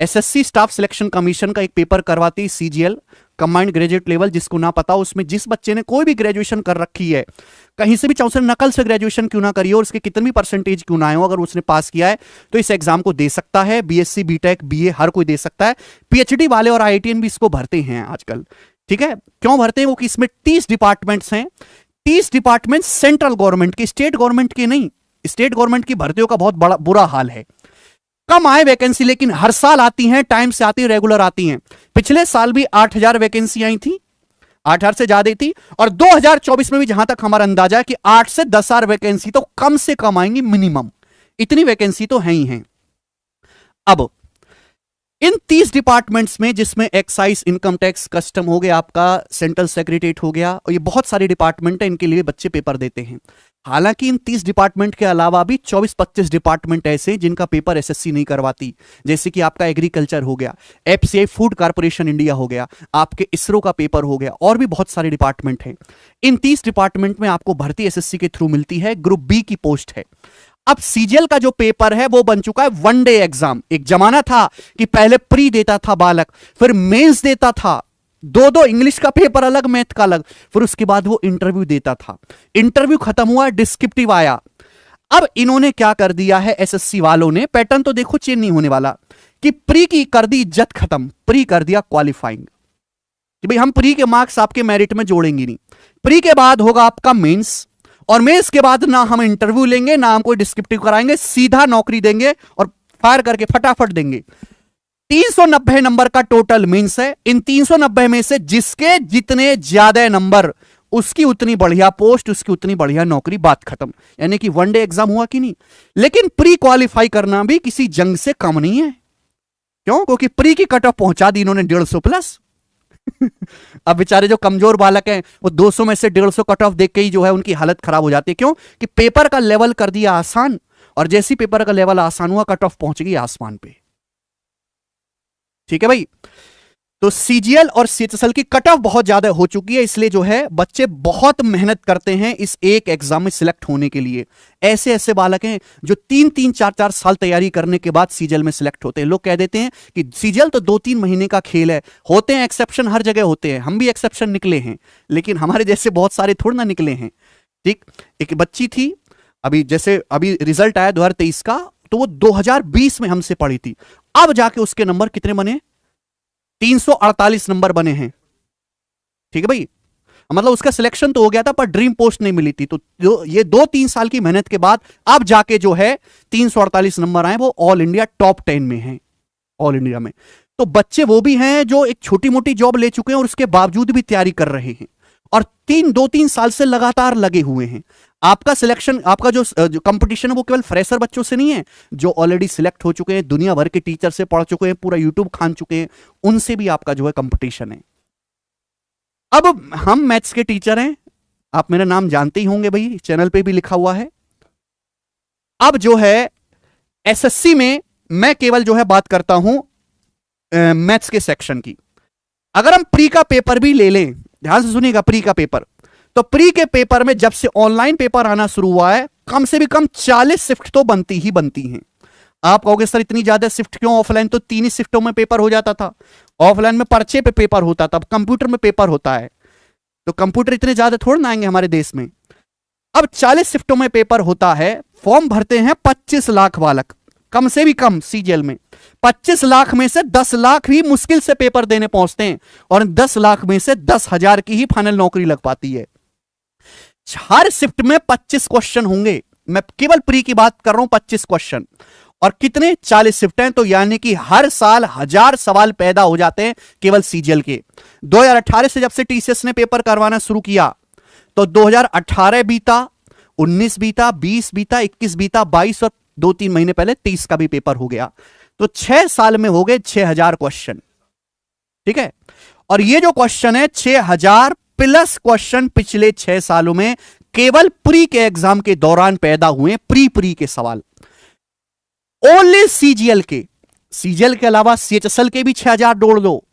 SSC staff selection commission का एक paper करवाती सीजीएल कंबाइंड ग्रेजुएट लेवल, जिसको ना पता उसमें जिस बच्चे ने कोई भी ग्रेजुएशन कर रखी है, कहीं से भी चाहे उसने नकल से ग्रेजुएशन क्यों ना करी हो और उसके कितनी भी परसेंटेज क्यों ना आए हो, अगर उसने पास किया है तो इस एग्जाम को दे सकता है। बीएससी बीटेक बीए हर कोई दे सकता है। पीएचडी वाले और आईआईटीएन भी इसको भरते हैं आजकल। ठीक है, क्यों भरते हैं वो कि इसमें 30 डिपार्टमेंट्स हैं। 30 डिपार्टमेंट सेंट्रल गवर्नमेंट के, स्टेट गवर्नमेंट के नहीं। स्टेट गवर्नमेंट की भर्तियों का बहुत बड़ा बुरा हाल है। कम आए वैकेंसी, लेकिन हर साल आती हैं, टाइम से आती, रेगुलर आती हैं। पिछले साल भी 8000 वैकेंसी आई थी, 8000 से ज्यादा थी। और 2024 में भी जहां तक हमारा अंदाजा है कि 8 से 10,000 वैकेंसी तो कम से कम आएंगी मिनिमम। इतनी वैकेंसी तो है ही है। अब इन 30 डिपार्टमेंट्स में, जिसमें एक्साइज, इनकम टैक्स, कस्टम हो गया, आपका सेंट्रल सेक्रेटरीट हो गया, और ये बहुत सारे डिपार्टमेंट हैं, इनके लिए बच्चे पेपर देते हैं। हालांकि इन 30 डिपार्टमेंट के अलावा भी 24-25 डिपार्टमेंट ऐसे जिनका पेपर एसएससी नहीं करवाती, जैसे कि आपका एग्रीकल्चर हो गया, एफसीआई फूड कॉर्पोरेशन इंडिया हो गया, आपके इसरो का पेपर हो गया, और भी बहुत सारे डिपार्टमेंट हैं। इन 30 डिपार्टमेंट में आपको भर्ती एसएससी के थ्रू मिलती है। ग्रुप बी की पोस्ट है। अब सीजीएल का जो पेपर है वो बन चुका है वनडे एग्जाम। एक जमाना था कि पहले प्री देता था बालक, फिर मेंस देता था, दो इंग्लिश का पेपर अलग, मैथ का अलग, फिर उसके बाद वो इंटरव्यू देता था। इंटरव्यू खत्म हुआ, डिस्क्रिप्टिव आया। अब इन्होंने क्या कर दिया है एसएससी वालों ने, पैटर्न तो देखो चेंज नहीं होने वाला, कि प्री की कर दी इज्जत खत्म, प्री कर दिया क्वालिफाइंग, कि भाई हम प्री के मार्क्स आपके मेरिट में जोड़ेंगे नहीं। प्री के बाद होगा आपका मेंस, और मेंस के बाद ना हम इंटरव्यू लेंगे ना हम कोई डिस्क्रिप्टिव कराएंगे, सीधा नौकरी देंगे और फायर करके फटाफट देंगे। 390 नंबर का टोटल मेंस है। इन 390 में से जिसके जितने ज्यादा नंबर, उसकी उतनी बढ़िया पोस्ट, उसकी उतनी बढ़िया नौकरी, बात खत्म। यानी कि वनडे एग्जाम हुआ कि नहीं। लेकिन प्री क्वालिफाई करना भी किसी जंग से कम नहीं है। क्यों? क्योंकि प्री की कट ऑफ पहुंचा दी इन्होंने 150 प्लस। अब बेचारे जो कमजोर बालक हैं वो 200 में से 150 कट ऑफ देख के ही जो है उनकी हालत खराब हो जाती है। क्यों? कि पेपर का लेवल कर दिया आसान, और जैसी पेपर का लेवल आसान हुआ कट ऑफ पहुंच गई आसमान पे। ठीक है भाई। तो सीजीएल और सीएचएसएल की कट ऑफ बहुत ज्यादा हो चुकी है, इसलिए जो है बच्चे बहुत मेहनत करते हैं इस एक एग्जाम में सिलेक्ट होने के लिए। ऐसे ऐसे बालक हैं जो 3-3, 4-4 साल तैयारी करने के बाद सीजीएल में सिलेक्ट होते हैं। लोग कह देते हैं कि सीजीएल तो 2-3 महीने का खेल है। होते हैं एक्सेप्शन, हर जगह होते हैं, हम भी एक्सेप्शन निकले हैं, लेकिन हमारे जैसे बहुत सारे थोड़ा ना निकले हैं। ठीक, एक बच्ची थी, अभी रिजल्ट आया 2023 का, तो वो 2020 में हमसे पढ़ी थी। अब जाके उसके नंबर कितने बने? 348 नंबर बने हैं। ठीक है भाई, मतलब उसका सिलेक्शन तो हो गया था पर ड्रीम पोस्ट नहीं मिली थी। तो जो ये 2-3 साल की मेहनत के बाद अब जाके जो है 348 नंबर आए, वो ऑल इंडिया टॉप 10 में हैं, ऑल इंडिया में। तो बच्चे वो भी हैं जो एक छोटी मोटी जॉब ले चुके हैं और उसके बावजूद भी तैयारी कर रहे हैं, और 2-3 साल से लगातार लगे हुए हैं। आपका सिलेक्शन, आपका जो कंपटीशन है वो केवल फ्रेशर बच्चों से नहीं है, जो ऑलरेडी सिलेक्ट हो चुके हैं, दुनिया भर के टीचर से पढ़ चुके हैं, पूरा यूट्यूब खान चुके हैं, उनसे भी आपका जो है कंपटीशन है। अब हम मैथ्स के टीचर हैं, आप मेरा नाम जानते ही होंगे भाई, चैनल पे भी लिखा हुआ है। अब जो है एसएससी में मैं केवल जो है बात करता हूं मैथ्स के सेक्शन की। अगर हम प्री का पेपर भी ले लें, ध्यान से सुनिएगा, प्री का पेपर, तो प्री के पेपर में जब से ऑनलाइन पेपर आना शुरू हुआ है, कम से भी कम 40 शिफ्ट तो बनती ही बनती हैं। आप कहोगे सर इतनी ज्यादा शिफ्ट क्यों? ऑफलाइन तो 3 ही शिफ्टों में पेपर हो जाता था। ऑफलाइन में पर्चे पे पेपर होता था, कंप्यूटर में पेपर होता है, तो कंप्यूटर इतने ज्यादा थोड़ा ना आएंगे हमारे देश में। अब 40 शिफ्टों में पेपर होता है, फॉर्म भरते हैं 25 लाख बालक, कम से भी कम सीजीएल में। 25 लाख में से 10 लाख ही मुश्किल से पेपर देने पहुंचते हैं, और 10 लाख में से 10,000 की ही फाइनल नौकरी लग पाती है। हर शिफ्ट में 25 क्वेश्चन होंगे, मैं केवल प्री की बात कर रहा हूं, 25 क्वेश्चन, और कितने 40 शिफ्ट हैं, तो यानी कि हर साल 1000 सवाल पैदा हो जाते हैं केवल सीजीएल के। 2018 से जब से टीसीएस ने पेपर करवाना शुरू किया, तो 2018 बीता, 19 बीता, 20 बीता, 21 बीता, 22 और 2-3 महीने पहले 23 का भी पेपर हो गया। तो 6 साल में हो गए 6000 क्वेश्चन। ठीक है, और ये जो क्वेश्चन है 6000 प्लस क्वेश्चन पिछले 6 सालों में केवल प्री के एग्जाम के दौरान पैदा हुए, प्री के सवाल ओनली सीजीएल के। सीजीएल के अलावा सीएचएसएल के भी 6000 जोड़ लो,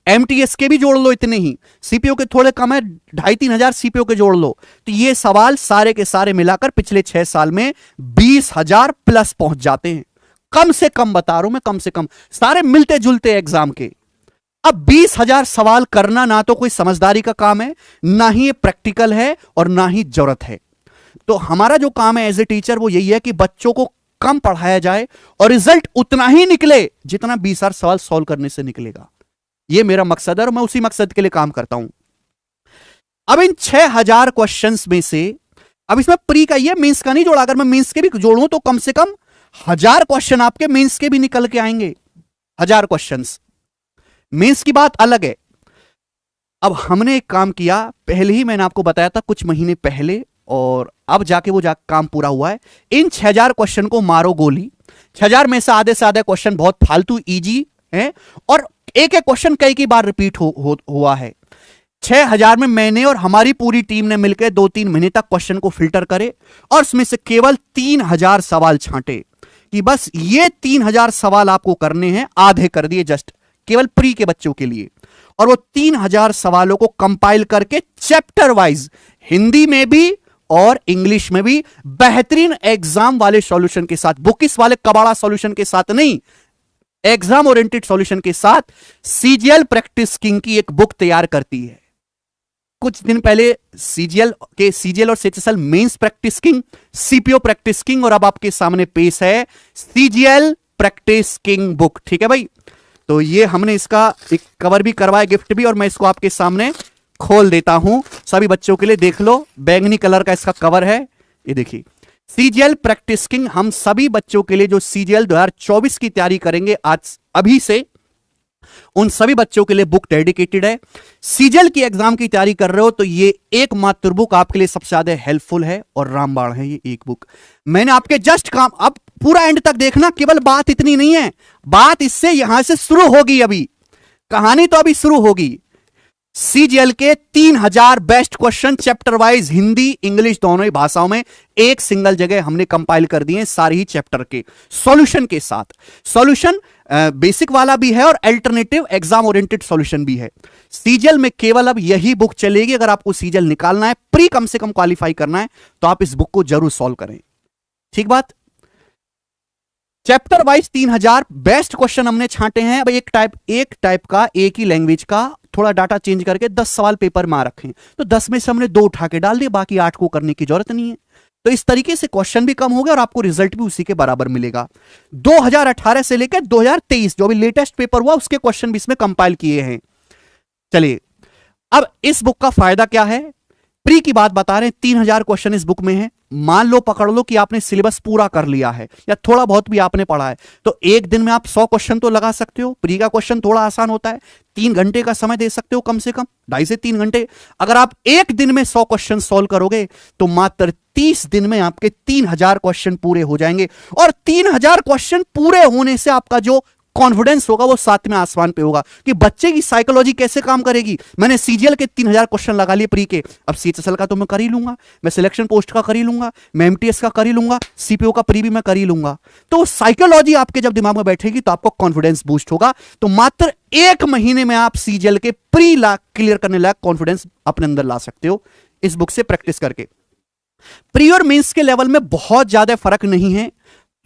एमटीएस के भी जोड़ लो, इतने ही, सीपीओ के थोड़े कम है, 2500-3000 हजार सीपीओ के जोड़ लो, तो ये सवाल सारे के सारे मिलाकर पिछले 6 साल में 20,000 प्लस पहुंच जाते हैं। कम से कम बता रहा हूं मैं, कम से कम, सारे मिलते जुलते एग्जाम के। अब 20,000 सवाल करना ना तो कोई समझदारी का काम है, ना ही ये प्रैक्टिकल है और ना ही जरूरत है। तो हमारा जो काम है एज ए टीचर वो यही है कि बच्चों को कम पढ़ाया जाए और रिजल्ट उतना ही निकले जितना 20,000 सवाल सॉल्व करने से निकलेगा। ये मेरा मकसद है और मैं उसी मकसद के लिए काम करता हूं। अब इन 6,000 क्वेश्चंस में से, अब इसमें प्री का ये, मेंस का नहीं जोड़ा, अगर मैं मेंस के भी जोड़ूं तो कम से कम 1,000 क्वेश्चन आपके मेंस के भी निकल के आएंगे। 1,000 क्वेश्चंस, मेंस की बात अलग है। अब हमने एक काम किया, पहले ही मैंने आपको बताया था कुछ महीने पहले, और अब जाके वो काम पूरा हुआ है। इन 6,000 क्वेश्चन को मारो गोली। 6,000 में से आधे क्वेश्चन बहुत फालतू इजी है और एक एक क्वेश्चन कई बार रिपीट हुआ है। 6,000 में मैंने और हमारी पूरी टीम ने मिलकर 2-3 महीने तक क्वेश्चन को फिल्टर करे और उसमें से केवल 3,000 सवाल छांटे कि बस ये 3,000 सवाल आपको करने हैं, आधे कर दिए जस्ट केवल प्री के बच्चों के लिए। और वो 3,000 सवालों को कंपाइल करके चैप्टर वाइज हिंदी में भी और इंग्लिश में भी बेहतरीन एग्जाम वाले सॉल्यूशन के साथ, बुकिस वाले कबाड़ा सॉल्यूशन के साथ नहीं, एग्जाम ओरिएंटेड सॉल्यूशन के साथ सीजीएल प्रैक्टिस किंग की एक बुक तैयार करती है। कुछ दिन पहले सीजीएल और CHSL mains practice king, CPO practice king, और अब आपके सामने पेश है सीजीएल प्रैक्टिस किंग बुक। ठीक है भाई, तो ये हमने इसका एक कवर भी करवाया, गिफ्ट भी, और मैं इसको आपके सामने खोल देता हूं सभी बच्चों के लिए। देख लो, बैंगनी कलर का इसका कवर है, ये देखिए, सीजीएल प्रैक्टिस किंग। हम सभी बच्चों के लिए जो सीजीएल 2024 की तैयारी करेंगे आज अभी से, उन सभी बच्चों के लिए बुक डेडिकेटेड है। सीजीएल की एग्जाम की तैयारी कर रहे हो तो ये एकमात्र बुक आपके लिए सबसे ज्यादा हेल्पफुल है और रामबाण है ये एक बुक। मैंने आपके जस्ट काम, अब पूरा एंड तक देखना, केवल बात इतनी नहीं है, बात इससे यहां से शुरू होगी, अभी कहानी तो अभी शुरू होगी। सीजीएल के 3,000 best question chapter wise Hindi English दोनों ही भाषाओं में एक सिंगल जगह हमने कंपाइल कर दिए सारे ही चैप्टर के सॉल्यूशन के साथ। सॉल्यूशन बेसिक वाला भी है और अल्टरनेटिव एग्जाम ओरिएंटेड सॉल्यूशन भी है। सीजीएल में केवल अब यही बुक चलेगी। अगर आपको सीजीएल निकालना है, प्री कम से कम क्वालिफाई करना है, तो आप इस बुक को जरूर सॉल्व करें। ठीक बात। चैप्टर वाइज 3,000 बेस्ट क्वेश्चन हमने छांटे हैं। अब एक टाइप का, एक ही लैंग्वेज का, थोड़ा डाटा चेंज करके 10 सवाल पेपर में आ रखे हैं, तो 10 में से हमने 2 उठा के डाल दिए, बाकी 8 को करने की जरूरत नहीं है। तो इस तरीके से क्वेश्चन भी कम हो गया और आपको रिजल्ट भी उसी के बराबर मिलेगा। 2018 से लेकर 2023 जो भी लेटेस्ट पेपर हुआ उसके क्वेश्चन भी इसमें कंपाइल किए हैं। चलिए, अब इस बुक का फायदा क्या है, प्री की बात बता रहे हैं। 3,000 क्वेश्चन इस बुक में है। मान लो, पकड़ लो कि आपने सिलेबस पूरा कर लिया है या थोड़ा बहुत भी आपने पढ़ा है, तो एक दिन में आप 100 क्वेश्चन तो लगा सकते हो। प्री का क्वेश्चन थोड़ा आसान होता है, 3 घंटे का समय दे सकते हो, कम से कम 2.5 से 3 घंटे। अगर आप एक दिन में 100 क्वेश्चन सॉल्व करोगे तो मात्र 30 दिन में आपके 3,000 क्वेश्चन पूरे हो जाएंगे। और 3,000 क्वेश्चन पूरे होने से आपका जो कॉन्फिडेंस होगा वो 7वें आसमान पे होगा कि बच्चे की साइकोलॉजी कैसे काम करेगी। मैंने सीजीएल के 3,000 क्वेश्चन लगा लिए प्री के, अब सीएचएसएल का तो मैं कर ही लूंगा, मैं सिलेक्शन पोस्ट का कर ही लूंगा, मैं एमटीएस का कर ही लूंगा, सीपीओ का प्री भी मैं कर ही लूंगा। तो साइकोलॉजी आपके जब दिमाग में बैठेगी तो आपको कॉन्फिडेंस बूस्ट होगा। तो मात्र 1 महीने में आप सीजीएल के प्री क्लियर करने लायक कॉन्फिडेंस अपने अंदर ला सकते हो इस बुक से प्रैक्टिस करके। प्री और मेंस के लेवल में बहुत ज्यादा फर्क नहीं है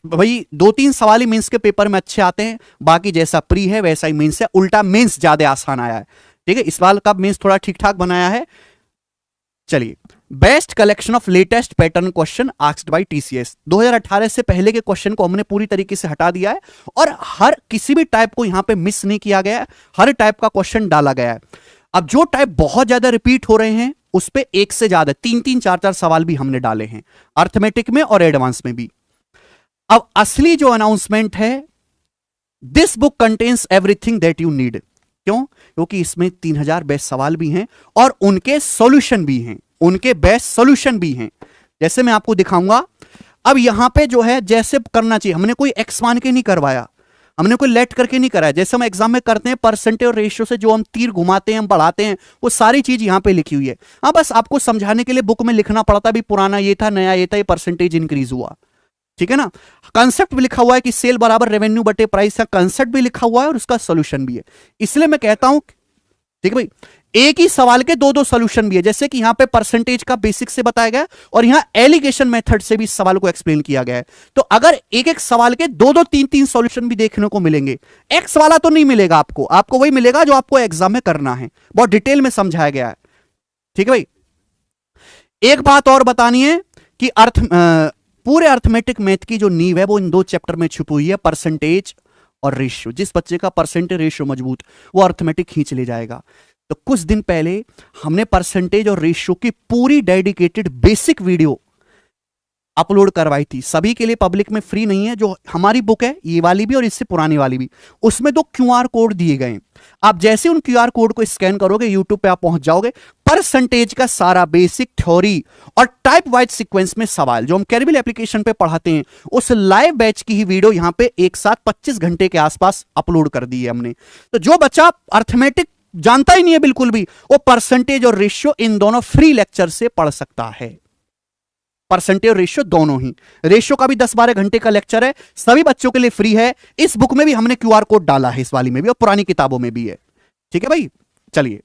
भाई, 2-3 सवाल ही मेंस के पेपर में अच्छे आते हैं, बाकी जैसा प्री है वैसा ही मेंस है, उल्टा मेंस ज्यादा आसान आया है। ठीक है, इस बार का मेंस थोड़ा ठीक ठाक बनाया है। चलिए, best collection of latest pattern question asked by TCS. 2018 से पहले के क्वेश्चन को हमने पूरी तरीके से हटा दिया है और हर किसी भी टाइप को यहां पे मिस नहीं किया गया है, हर टाइप का क्वेश्चन डाला गया है। अब जो टाइप बहुत ज्यादा रिपीट हो रहे हैं उस पे 1 से ज्यादा 3-3, 4-4 सवाल भी हमने डाले हैं, अर्थमेटिक में और एडवांस में भी। अब असली जो अनाउंसमेंट है, this book contains everything that you need. क्यों? क्योंकि इसमें 3,000 बेस्ट सवाल भी हैं और उनके सॉल्यूशन भी हैं, उनके बेस्ट सॉल्यूशन भी हैं, जैसे मैं आपको दिखाऊंगा। अब यहां पे जो है जैसे करना चाहिए, हमने कोई एक्स मान के नहीं करवाया, हमने कोई लेट करके नहीं कराया, जैसे हम एग्जाम में करते हैं परसेंटेज और रेशियो से जो हम तीर घुमाते हैं, हम बढ़ाते हैं, वो सारी चीज यहां पे लिखी हुई है। हाँ, बस आपको समझाने के लिए बुक में लिखना पड़ता, भी पुराना ये था, नया ये था, ये परसेंटेज इंक्रीज हुआ। ठीक है ना। कंसेप्ट भी लिखा हुआ है कि सेल बराबर रेवेन्यू बटे प्राइस का कंसेप्ट भी लिखा हुआ है और उसका सॉल्यूशन भी है। इसलिए मैं कहता हूं, ठीक है भाई, एक ही सवाल के दो दो सॉल्यूशन भी है, जैसे कि यहां पे परसेंटेज का बेसिक से बताया गया और यहां एलिगेशन मेथड से भी इस सवाल को एक्सप्लेन किया गया है। तो अगर एक एक सवाल के दो दो तीन तीन सॉल्यूशन भी देखने को मिलेंगे, एक्स वाला तो नहीं मिलेगा आपको, आपको वही मिलेगा जो आपको एग्जाम में करना है, बहुत डिटेल में समझाया गया है। ठीक है भाई। एक बात और बतानी है कि पूरे अर्थमेटिक मैथ की जो नींव है वो इन दो चैप्टर में छुपी हुई है, परसेंटेज और रेशियो। जिस बच्चे का परसेंटेज रेशियो मजबूत, वो अर्थमेटिक खींच ले जाएगा। तो कुछ दिन पहले हमने परसेंटेज और रेशियो की पूरी डेडिकेटेड बेसिक वीडियो अपलोड करवाई थी, सभी के लिए पब्लिक में फ्री नहीं है। जो हमारी बुक है, ये वाली भी और इससे पुरानी वाली भी, उसमें दो क्यूआर कोड दिए गए हैं। आप जैसे उन क्यूआर कोड को स्कैन करोगे, यूट्यूब पे आप पहुंच जाओगे। परसेंटेज का सारा बेसिक थ्योरी और टाइप वाइज सीक्वेंस में सवाल जो हम कैरिबल एप्लीकेशन पे पढ़ाते हैं, उस लाइव बैच की ही वीडियो यहां पे एक साथ 25 घंटे के आसपास अपलोड कर दी है हमने। तो जो बच्चा अर्थमेटिक जानता ही नहीं है बिल्कुल भी, वो परसेंटेज और रेशियो इन दोनों फ्री लेक्चर से पढ़ सकता है। परसेंटेज और रेशियो दोनों ही, रेशियो का भी 10-12 घंटे का लेक्चर है, सभी बच्चों के लिए फ्री है। इस बुक में भी हमने क्यूआर कोड डाला है, इस वाली में भी और पुरानी किताबों में भी है। ठीक है भाई, चलिए।